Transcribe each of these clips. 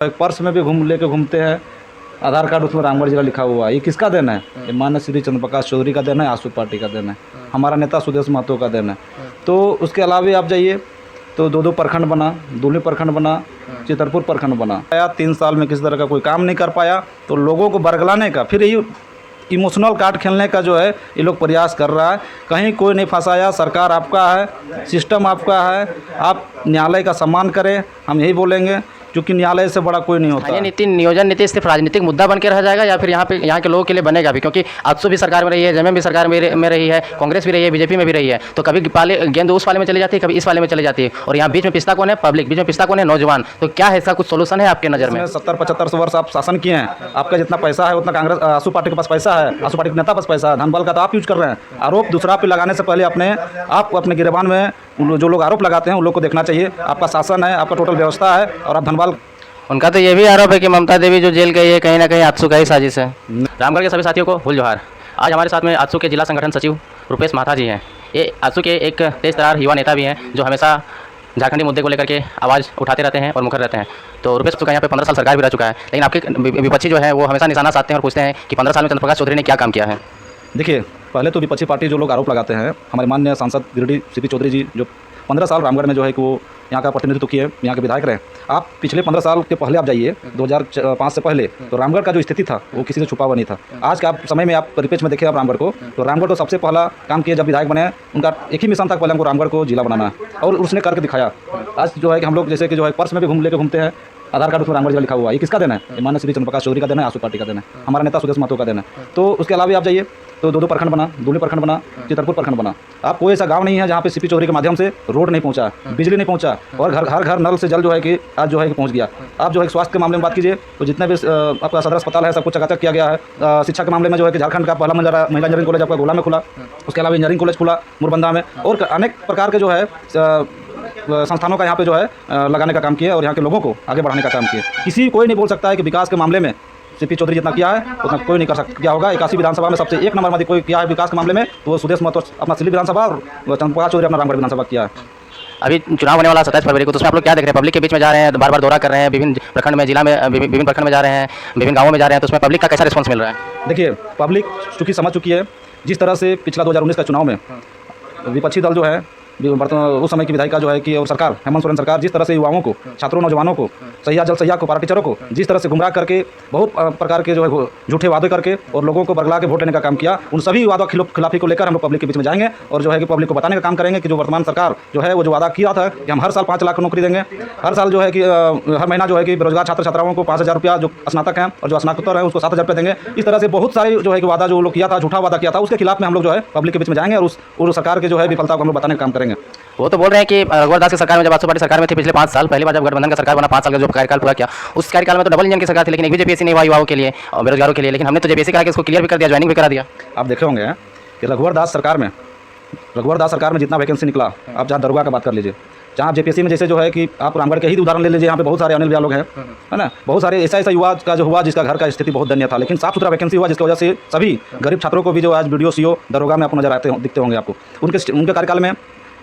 एक पर्स में भी लेके घूमते हैं, आधार कार्ड उसमें रामगढ़ जिला लिखा हुआ है। ये किसका देना है? ये माननीय श्री चंद्र प्रकाश चौधरी का देना है, आसू पार्टी का देना है, हमारा नेता सुदेश महतो का देना है। तो उसके अलावा आप जाइए तो दो प्रखंड बना, दूली प्रखंड बना, चितरपुर प्रखंड बना। 3 साल में किसी तरह का कोई काम नहीं कर पाया, तो लोगों को बरगलाने का, फिर यही इमोशनल कार्ड खेलने का जो है ये लोग प्रयास कर रहा है। कहीं कोई नहीं फंसाया, सरकार आपका है, सिस्टम आपका है, आप न्यायालय का सम्मान करें, हम यही बोलेंगे, क्योंकि न्यायालय से बड़ा कोई नहीं होता। ये नीति, नियोजन नीति सिर्फ राजनीतिक मुद्दा बन के रह जाएगा या फिर यहाँ के लोगों के लिए बनेगा भी? क्योंकि आजसू भी सरकार में रही है, जेएमएम भी सरकार में रही है, कांग्रेस भी रही है, बीजेपी में भी रही है, तो कभी गेंद उस वाले में चली जाती है, कभी इस वाले में चली जाती है, और यहाँ बीच में पिस्ता कौन है? पब्लिक। बीच में पिस्ता कौन है? नौजवान। तो क्या है इसका कुछ सोल्यूशन है आपके नज़र में? 70-75 वर्ष आप शासन किए हैं, आपका जितना पैसा है उतना कांग्रेस आसू पार्टी के पास पैसा है, आसू पार्टी के नेता पास पैसा है, धनबल का तो आप यूज कर रहे हैं। आरोप दूसरा पे लगाने से पहले आप अपने गिरबान में जो लोग आरोप लगाते हैं उन लोग को देखना चाहिए। आपका शासन है, आपका टोटल व्यवस्था है, और आप धनबल। उनका तो ये भी आरोप है कि ममता देवी जो जेल गई है कहीं ना कहीं आजसू का ही साजिश है। रामगढ़ के सभी साथियों को फुल जोहार। आज हमारे साथ में आजसू के जिला संगठन सचिव रुपेश महाथा जी हैं। ये आजसू के एक तेज तरार युवा नेता भी हैं जो हमेशा झारखंडी मुद्दे को लेकर के आवाज़ उठाते रहते हैं और मुखर रहते हैं। तो रुपेश का यहाँ पे 15 साल सरकार भी रह चुका है, लेकिन आपके विपक्षी जो है वो हमेशा निशाना साधते हैं और पूछते हैं कि 15 साल में चंद्र प्रकाश चौधरी ने क्या काम किया है। देखिए, पहले तो विपक्षी पार्टी जो लोग आरोप लगाते हैं, हमारे माननीय सांसद गिरिडीह सीपी चौधरी जी जो 15 साल रामगढ़ में जो है कि वो यहाँ का प्रतिनिधित्व किए, यहाँ के विधायक रहे। आप पिछले 15 साल के पहले आप जाइए, 2005 से पहले, तो रामगढ़ का जो स्थिति था वो किसी से छुपा हुआ नहीं था। आज का आप समय में आप परिप्रेक्ष्य में देखिए आप रामगढ़ को, तो रामगढ़ को सबसे पहला काम किया जब विधायक बने, उनका एक ही मिशन था, पहले हमको रामगढ़ को जिला बनाना है, और उसने करके दिखाया। आज जो है कि हम लोग जैसे कि जो है पर्स में भी लेके घूमते हैं, आधार कार्ड उसमें रामगढ़ जिला लिखा हुआ है। ये किसका देना है? ये माननीय श्री चंद्र प्रकाश चौधरी का देना है, आसू पार्टी का देना है, हमारा नेता सुदेश महतो का देना है। तो उसके अलावा आप जाइए तो दो प्रखंड बना, दूली प्रखंड बना, चितरपुर प्रखंड बना। आप कोई ऐसा गांव नहीं है जहाँ पे सीपी चौधरी के माध्यम से रोड नहीं पहुँचा, बिजली नहीं पहुँचा, और घर नल से जल जो है कि आज जो है कि पहुँच गया। आप जो है स्वास्थ्य के मामले में बात कीजिए तो जितने भी आपका सदर अस्पताल है सब कुछ चकाचक किया गया है। शिक्षा के मामले में जो है कि झारखंड का पहला महिला इंजीनियरिंग कॉलेज आपका गोला में खुला, उसके अलावा इंजीनियरिंग कॉलेज खुला मुरबंदा में, और अनेक प्रकार के जो है संस्थानों का यहाँ पे जो है लगाने का काम किया और यहाँ के लोगों को आगे बढ़ाने का काम किया। कोई नहीं बोल सकता है कि विकास के मामले में सीपी चौधरी जितना किया है उतना कोई नहीं कर सकता किया होगा। 81 विधानसभा में सबसे 1 नंबर में कोई किया है विकास के मामले में तो वो सुदेश महतो अपना सिल्ली विधानसभा और चंद्र प्रकाश चौधरी अपना रामगढ़ विधानसभा किया है। अभी चुनाव होने वाला 27 फरवरी को, तो उसमें आप लोग क्या देख रहे हैं? पब्लिक के बीच में जा रहे हैं, बार बार दौरा कर रहे हैं, विभिन्न प्रखंड में, जिला में, विभिन्न प्रखंड में जा रहे हैं, विभिन्न गाँवों में जा रहे हैं, तो उसमें पब्लिक का कैसा रिस्पॉन्स मिल रहा है? देखिए, पब्लिक चूँकि समझ चुकी है, जिस तरह से पिछला 2019 का चुनाव में विपक्षी दल जो है उस समय की विधायिका जो है कि और सरकार हेमंत सोरेन सरकार जिस तरह से युवाओं को, छात्रों, नौजवानों को, सैया जल सैया को, पारा टीचरों को जिस तरह से गुमराह करके बहुत प्रकार के जो है झूठे वादे करके और लोगों को बरगला के वोट लेने का काम किया, उन सभी वादों खिलाफी को लेकर हम लोग पब्लिक के बीच में जाएंगे और जो है कि पब्लिक को बताने का काम करेंगे कि जो वर्तमान सरकार जो है वो जो वादा किया था कि हम हर साल 5 लाख नौकरी देंगे, हर साल जो है कि हर महीना जो है कि बेरोजगार छात्र छात्राओं को 5,000 रुपया, जो स्नातक हैं और जो स्नातकोत्तर हैं उसको 7,000 रुपये देंगे। इस तरह से बहुत सारे जो है कि वादा जो लोग किया था, झूठा वादा किया था, उसके खिलाफ में हम लोग जो है पब्लिक के बीच में जाएंगे और सरकार के जो है विफलता को हम लोग बताने का काम करेंगे। वो तो बोल रहे हैं कि रघुवर दास की सरकार में जब आजसू पार्टी सरकार में थी पिछले 5 साल, पहली बार जब गठबंधन का सरकार बना 5 साल का जो कार्यकाल पूरा किया, उस कार्यकाल में तो डबल इंजन की सरकार थी, लेकिन एक भी जेपीएससी नहीं हुआ युवाओं के लिए और बेरोजगारों के लिए, लेकिन हमने तो जेपीएससी करा के इसको क्लियर भी कर दिया, ज्वाइनिंग भी करा दिया। आप देखे होंगे कि रघुवर दास सरकार में जितना वैकेंसी निकला, आप जहाँ दरोगा का बात कर लीजिए, जहाँ जेपीएससी में जैसे जो है कि आप रामगढ़ के ही उदाहरण ले लीजिए, यहाँ पे बहुत सारे अनिल भैया लोग हैं, है ना, बहुत सारे ऐसा युवा का जो हुआ जिसका घर का स्थिति बहुत दयनीय था, लेकिन साफ सुथरा वैकेंसी हुआ जिसकी वजह से सभी गरीब छात्रों को भी जो आज बीडीओ सीओ दरोगा में आपको नजर दिखते होंगे आपको। उनके कार्यकाल में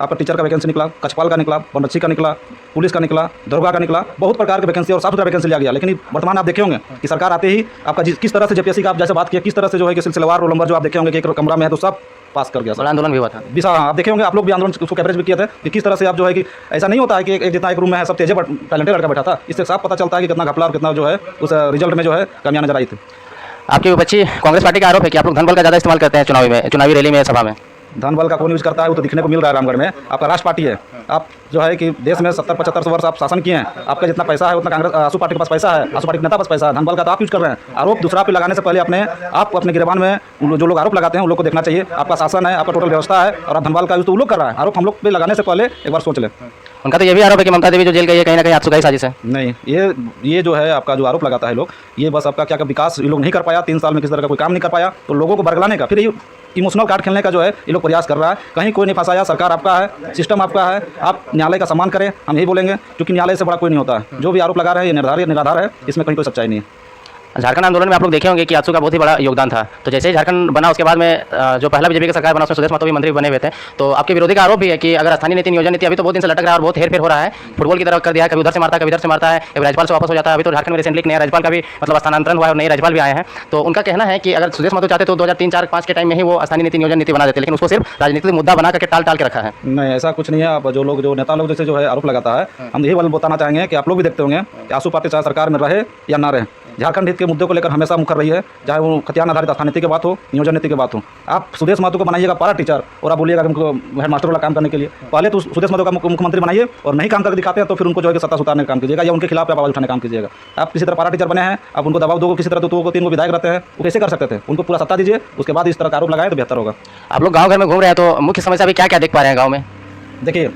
आपका टीचर का वैकेंसी निकला, कछपाल का निकला, वनरक्षी का निकला, पुलिस का निकला, दरोगा का निकला, बहुत प्रकार के वैकेंसी और साफ सुथरा वैकेंसी लिया गया। लेकिन वर्तमान आप देखे होंगे कि सरकार आते ही आपका किस तरह से जेपीएससी का आप जैसे बात किया, किस तरह से जो है कि सिलसिलेवार रोल नंबर जो आप देखे होंगे कि एक कमरा में है तो सब पास कर गया। बड़ा आंदोलन भी हुआ था, आप देखे होंगे, आप लोग भी आंदोलन उसको कवरेज भी किए थे कि किस तरह से आप जो है कि ऐसा नहीं होता है कि एक जितना एक रूम में है सब तेजे टैलेंटेड लड़का बैठा था। इससे साफ पता चलता है कि कितना घपला और कितना जो है उस रिजल्ट में जो है कमियां नजर आई थी। आपके विपक्षी कांग्रेस पार्टी का आरोप है कि आप लोग धनबल का ज़्यादा इस्तेमाल करते हैं चुनावी रैली में, सभा में। धनबल का कौन यूज करता है वो तो दिखने को मिल रहा है रामगढ़ में। आपका राष्ट्र पार्टी है, आप जो है कि देश में 70-75 वर्ष आप शासन किए हैं, आपका जितना पैसा है उतना कांग्रेस आसू पार्टी के पास पैसा है, आसू पार्टी के नेता पास पैसा है, धनबल का तो आप यूज कर रहे हैं। आरोप दूसरा पे लगाने से पहले आप अपने गिरबान में जो लोग आरोप लगाते हैं उन लोग को देखना चाहिए। आपका शासन है, आपका टोटल व्यवस्था है, और आप धनबल का यूज तो वो लोग कर रहा है। आरोप हम लोग पे लगाने से पहले एक बार सोच लें। उनका तो ये भी आरोप है कि ममता देवी जो जेल गई है कहीं ना कहीं आजसू का ही साजिश है। नहीं, ये जो है आपका जो आरोप लगाता है लोग, ये बस आपका क्या विकास ये लोग नहीं कर पाया, 3 साल में किसी तरह का कोई काम नहीं कर पाया, तो लोगों को बरगलाने का, फिर ये इमोशनल कार्ड खेलने का जो है ये लोग प्रयास कर रहा है। कहीं कोई नहीं फंसाया, सरकार आपका है, सिस्टम आपका है, आप न्यायालय का सम्मान करें, हम यही बोलेंगे, क्योंकि न्यायालय से बड़ा कोई नहीं होता है। जो भी आरोप लगा रहे हैं ये निराधार है, इसमें कहीं कोई सच्चाई नहीं है। झारखंड आंदोलन में आप लोग देखे होंगे कि आजसू का बहुत ही बड़ा योगदान था। तो जैसे ही झारखंड बना उसके बाद में जो पहला बीजेपी का सरकार बना उसमें सुदेश महतो भी मंत्री बने हुए थे। तो आपके विरोधी का आरोप भी है कि अगर स्थानीय नीति नियोजन नीति अभी तो बहुत दिन से लटक रहा है और बहुत हेर फेर हो रहा है, फुटबॉल की तरह कर दिया है, कभी उधर से मारता है कभी इधर से मारता है, कभी राज्यपाल से वापस हो जाता है। अभी तो झारखंड में रिसेंटली नया राज्यपाल का भी मतलब स्थानांतरण हुआ है और नए राज्यपाल भी आए हैं। तो उनका कहना है कि अगर सुदेश महतो चाहते तो 2003, 4, 5 के टाइम में ही वो स्थानीय नीति नियोजन नीति बना देते, लेकिन उसको सिर्फ राजनीतिक मुद्दा बना करके टाल के रखा है। नहीं, ऐसा कुछ नहीं है। अब जो नेता लोग जैसे जो है आरोप लगाता है, हम यही वाला बताना चाहेंगे कि आप लोग भी देखते होंगे कि आजसू पार्टी चाहे सरकार में रहे या ना रहे, झारखंड हित के मुद्दों को लेकर हमेशा मुखर रही है, चाहे वो खतियान आधारित स्थानीय नीति की बात हो, नियोजन नीति की बात हो। आप सुदेश महतो को बनाइएगा पारा टीचर और आप बोलिएगा कि हमको हेड मास्टर वाला काम करने के लिए, पहले तो सुदेश महतो का मुख्यमंत्री बनाइए और नहीं काम करके दिखाते हैं तो फिर उनको जो है कि सत्ता सुधारने का काम कीजिएगा या उनके खिलाफ आप आवाज उठाने का काम कीजिएगा। आप किसी तरह पारा टीचर बने हैं, आप उनको दबाव दो, किसी तरह दो को 3 को विधायक रहते हैं, वो कैसे कर सकते थे? उनको पूरा सत्ता दीजिए, उसके बाद इस तरह का आरोप लगाए तो बेहतर होगा। आप लोग गाँव घर में घूम रहे हैं तो मुख्य समस्या अभी क्या क्या देख पा रहे हैं गाँव में? देखिए,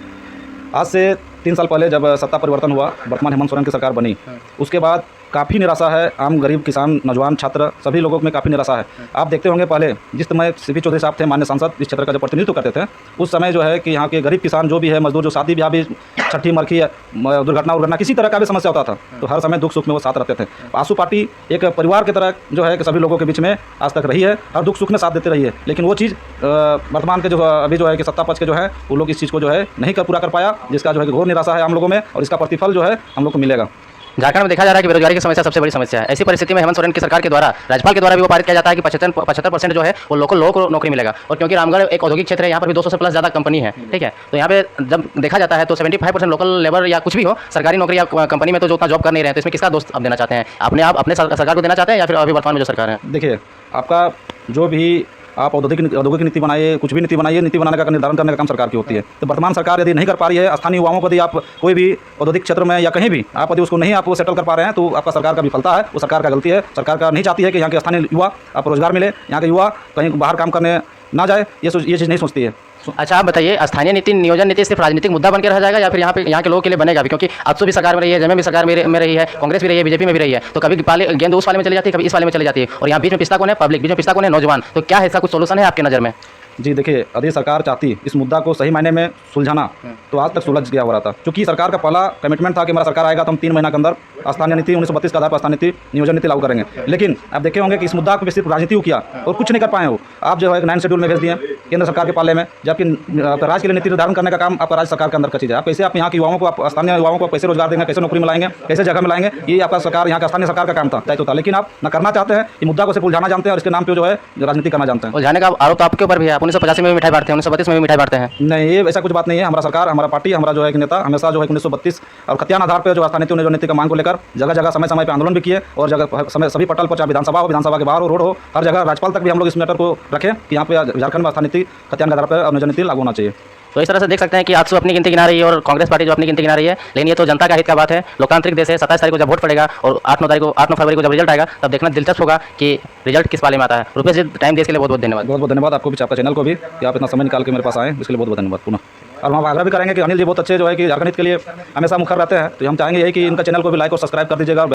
आज से 3 साल पहले जब सत्ता परिवर्तन हुआ, वर्तमान हेमंत सोरेन की सरकार बनी, उसके बाद काफ़ी निराशा है आम गरीब किसान नौजवान छात्र सभी लोगों में काफ़ी निराशा है। आप देखते होंगे पहले जिस समय सीपी चौधरी साहब थे माननीय सांसद, इस क्षेत्र का जो प्रतिनिधित्व करते थे, उस समय जो है कि यहाँ के गरीब किसान जो भी है, मजदूर जो शादी ब्याह भी, छठी मरखी दुर्घटना किसी तरह का भी समस्या होता था तो हर समय दुख सुख में वो साथ रहते थे। आजसू पार्टी एक परिवार की तरह जो है कि सभी लोगों के बीच में आज तक रही है, हर दुख सुख में साथ देते रही है। लेकिन वो चीज़ वर्तमान के जो अभी जो है कि सत्ता पक्ष के जो है वो लोग इस चीज़ को जो है नहीं पूरा कर पाया, जिसका जो है कि घोर निराशा है आम लोगों में और इसका प्रतिफल जो है हम लोग को मिलेगा। झारखंड में देखा जा रहा है कि बेरोजगारी की समस्या सबसे बड़ी समस्या है। ऐसी परिस्थिति में हेमंत सोरेन की सरकार के द्वारा राज्यपाल के द्वारा भी वो पारित किया जाता है कि 75% जो है वो लोकल लोगों को नौकरी मिलेगा। और क्योंकि रामगढ़ एक औद्योगिक क्षेत्र है, यहाँ पर भी 200 से प्लस ज़्यादा कंपनी है, ठीक है। तो यहाँ पे जब देखा जाता है तो 75% लोकल लेबर या कुछ भी हो सरकारी नौकरी या कंपनी में तो जो उतना जॉब कर नहीं रहे हैं, तो इसमें किसका दोस्त आप देना चाहते हैं? अपने सरकार को देना चाहते हैं या फिर अभी वर्तमान में जो सरकार है? देखिए, आपका जो भी आप औद्योगिक नीति बनाइए, कुछ भी नीति बनाइए, नीति बनाने का निर्धारण करने का काम सरकार की होती है। तो वर्तमान सरकार यदि नहीं कर पा रही है, स्थानीय युवाओं को यदि आप कोई भी औद्योगिक क्षेत्र में या कहीं भी आप यदि उसको नहीं आप वो सेटल कर पा रहे हैं तो आपका सरकार का विफलता है, वो सरकार का गलती है। सरकार नहीं चाहती है कि यहाँ के स्थानीय युवा आप रोजगार मिले, यहाँ के युवा कहीं बाहर काम करने ना जाए, ये चीज़ नहीं सोचती है। अच्छा, आप बताइए, स्थानीय नीति नियोजन नीति सिर्फ राजनीतिक मुद्दा बनकर रह जाएगा या फिर यहाँ के लोगों के लिए बनेगा भी? क्योंकि आजसू भी सरकार में रही है, जमे भी सरकार में रही है, कांग्रेस भी रही है, बीजेपी में भी रही है। तो कभी गेंद उस वाले में चली जाती है, कभी इस वाले में चली जाती है, और यहाँ बीच में पिस्ता कौन है? पब्लिक। बीच में पिस्ता कौन है? नौजवान। तो क्या ऐसा कुछ सोल्यूशन है आपकी नज़र में? जी देखिए, यदि सरकार चाहती इस मुद्दा को सही मायने में सुलझाना तो आज तक सुलझ गया हो रहा था। क्योंकि सरकार का पहला कमिटमेंट था कि हमारा सरकार आएगा तो हम 3 महीना के अंदर स्थानीय नीति 1932 के आधार पर स्थानीय नीति नियोजन नीति लागू करेंगे। लेकिन आप देखे होंगे कि इस मुद्दा को सिर्फ राजनीति को किया और कुछ नहीं कर पाए हो। आप जो है 9 शेड्यूल में भेज दिए केंद्र सरकार के पाले में, जबकि राज्य के लिए नीति निर्धारण करने का काम आपका राज्य सरकार के अंदर का चीज़ है। आप कैसे आप यहाँ के युवाओं को, आप स्थानीय युवाओं को कैसे रोजगार देंगे, कैसे नौकरी मिलाएंगे, कैसे जगह मिलाएंगे, ये आपका सरकार यहाँ का स्थानीय सरकार का काम था, दायित्व था। लेकिन आप न करना चाहते हैं, ये मुद्दा को सिर्फ उलझाना जानते हैं और इसके नाम पे जो है राजनीति करना जानते हैं। उलझाने का आरोप तो आपके ऊपर भी है। 1985 में भी मिठाई बांटते हैं, 1932 में भी मिठाई बांटते हैं। नहीं, ये ऐसा कुछ बात नहीं है। हमारा सरकार, हमारा पार्टी, हमारा जो है नेता हमेशा जो है 1932 और खतियान आधार पर जो स्थानीय नियोजन नीति का मांग को लेकर जगह जगह समय समय पर आंदोलन भी किए और जगह समय सभी पटल पर, चाहे विधानसभा हो, विधानसभा के बाहर हो, रोड हो, हर जगह राज्यपाल तक भी हम लोग इस मैटर को रखें कि यहाँ पे झारखंड में स्थानीय नीति खतियान के आधार पर नियोजन नीति लागू होना चाहिए। तो इस तरह से देख सकते हैं कि आजसू अपनी गिनती गिना रही है और कांग्रेस पार्टी जो अपनी गिनती गिना रही है। लेकिन ये तो जनता का हित का बात है, लोकतांत्रिक देश है। 27 तारीख को जब वोट पड़ेगा और 8-9 फरवरी को जब रिजल्ट आएगा तब देखना दिलचस्प होगा कि रिजल्ट किस पाले में आता है। रुपेश जी, टाइम देने के लिए बहुत बहुत धन्यवाद। बहुत बहुत धन्यवाद आपको भी, आपका चैनल को भी, कि आप इतना समय निकाल के मेरे पास आए, इसके लिए बहुत बहुत धन्यवाद पुनः। और हम आग्रह भी करेंगे कि अनिल जी बहुत अच्छे जो है कि झारखंड के लिए हमेशा मुखर रहते हैं, तो हम चाहेंगे यही कि इनका चैनल को भी लाइक और सब्सक्राइब कर दीजिएगा।